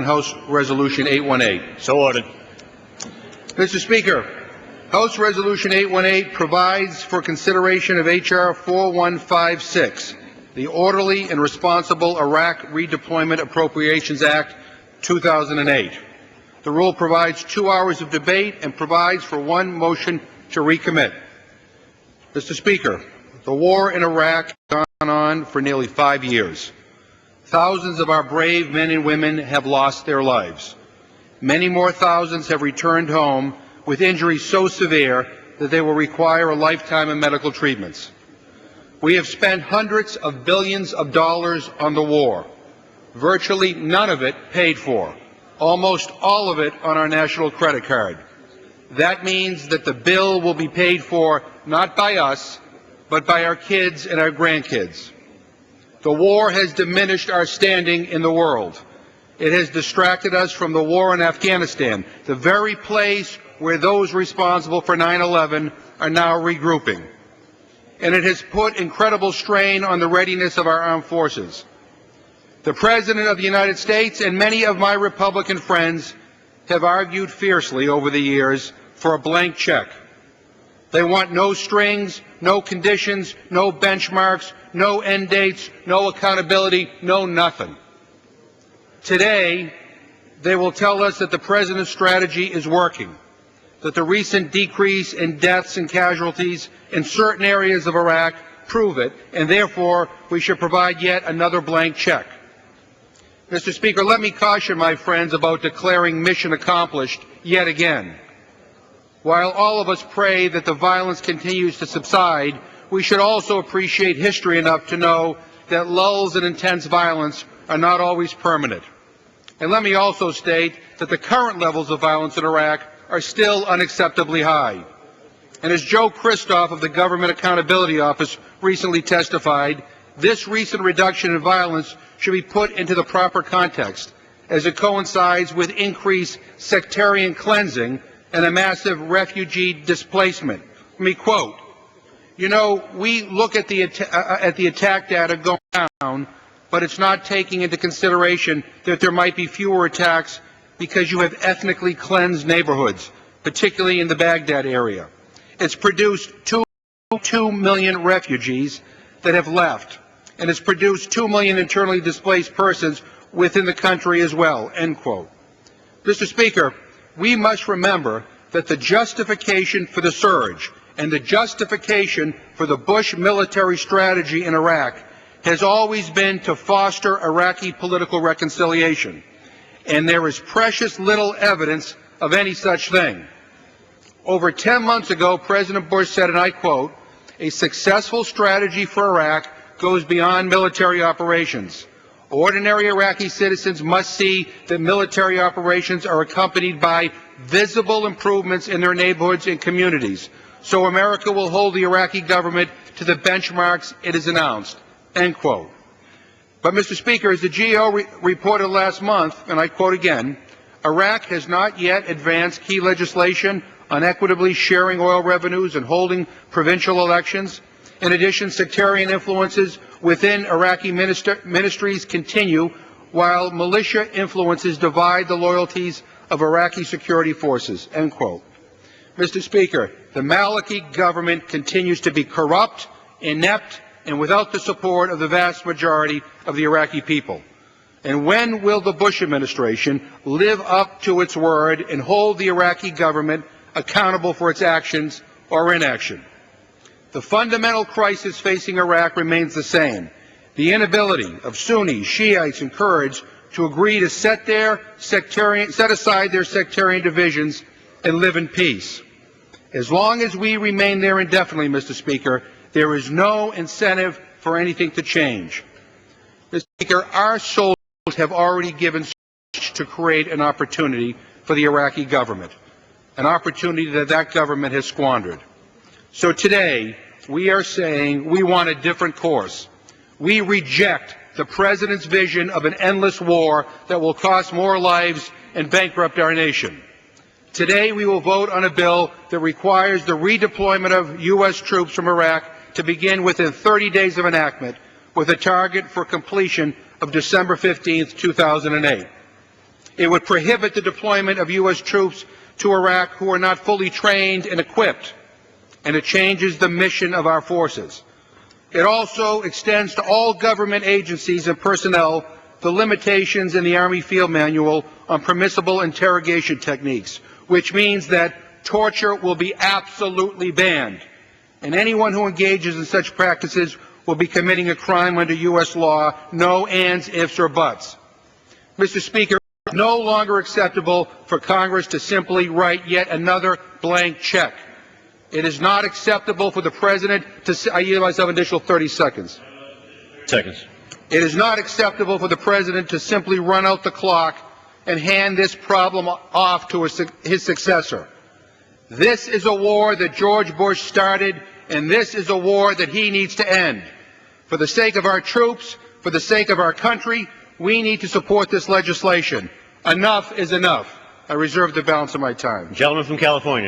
House Resolution 818. So ordered. Mr. Speaker, House Resolution 818 provides for consideration of H.R. 4156, the Orderly and Responsible Iraq Redeployment Appropriations Act, 2008. The rule provides 2 hours of debate and provides for one motion to recommit. Mr. Speaker, the war in Iraq has gone on for nearly 5 years. Thousands of our brave men and women have lost their lives. Many more thousands have returned home with injuries so severe that they will require a lifetime of medical treatments. We have spent hundreds of billions of dollars on the war, virtually none of it paid for, almost all of it on our national credit card. That means that the bill will be paid for not by us, but by our kids and our grandkids. The war has diminished our standing in the world. It has distracted us from the war in Afghanistan, the very place where those responsible for 9/11 are now regrouping. And it has put incredible strain on the readiness of our armed forces. The President of the United States and many of my Republican friends have argued fiercely over the years for a blank check. They want no strings, no conditions, no benchmarks, no end dates, no accountability, no nothing. Today, they will tell us that the President's strategy is working, that the recent decrease in deaths and casualties in certain areas of Iraq prove it, and therefore we should provide yet another blank check. Mr. Speaker, let me caution my friends about declaring mission accomplished yet again. While all of us pray that the violence continues to subside, we should also appreciate history enough to know that lulls in intense violence are not always permanent. And let me also state that the current levels of violence in Iraq are still unacceptably high. And as Joe Christoff of the Government Accountability Office recently testified, this recent reduction in violence should be put into the proper context, as it coincides with increased sectarian cleansing and a massive refugee displacement. Let me quote, "You know, we look at the attack data going down, but it's not taking into consideration that there might be fewer attacks because you have ethnically cleansed neighborhoods, particularly in the Baghdad area. It's produced 2 million refugees that have left, and it's produced 2 million internally displaced persons within the country as well," end quote. Mr. Speaker, we must remember that the justification for the surge and the justification for the Bush military strategy in Iraq has always been to foster Iraqi political reconciliation, and there is precious little evidence of any such thing. Over 10 months ago, President Bush said, and I quote, "A successful strategy for Iraq goes beyond military operations. Ordinary Iraqi citizens must see that military operations are accompanied by visible improvements in their neighborhoods and communities, so America will hold the Iraqi government to the benchmarks it has announced," end quote. But, Mr. Speaker, as the GAO reported last month, and I quote again, Iraq has not yet advanced key legislation on equitably sharing oil revenues and holding provincial elections. In addition, sectarian influences within Iraqi ministries continue, while militia influences divide the loyalties of Iraqi security forces, end quote. Mr. Speaker, the Maliki government continues to be corrupt, inept, and without the support of the vast majority of the Iraqi people. And when will the Bush administration live up to its word and hold the Iraqi government accountable for its actions or inaction? The fundamental crisis facing Iraq remains the same: the inability of Sunnis, Shiites, and Kurds to agree to set aside their sectarian divisions and live in peace. As long as we remain there indefinitely, Mr. Speaker, there is no incentive for anything to change. Mr. Speaker, our soldiers have already given so much to create an opportunity for the Iraqi government, an opportunity that that government has squandered. So today, we are saying we want a different course. We reject the President's vision of an endless war that will cost more lives and bankrupt our nation. Today, we will vote on a bill that requires the redeployment of U.S. troops from Iraq to begin within 30 days of enactment, with a target for completion of December 15, 2008. It would prohibit the deployment of U.S. troops to Iraq who are not fully trained and equipped, and it changes the mission of our forces. It also extends to all government agencies and personnel the limitations in the Army Field Manual on permissible interrogation techniques, which means that torture will be absolutely banned, and anyone who engages in such practices will be committing a crime under U.S. law, no ands, ifs, or buts. Mr. Speaker, it is no longer acceptable for Congress to simply write yet another blank check. It is not acceptable for the President to... I yield myself an additional 30 seconds. It is not acceptable for the President to simply run out the clock and hand this problem off to his successor. This is a war that George Bush started, and this is a war that he needs to end. For the sake of our troops, for the sake of our country, we need to support this legislation. Enough is enough. I reserve the balance of my time. Gentleman from California.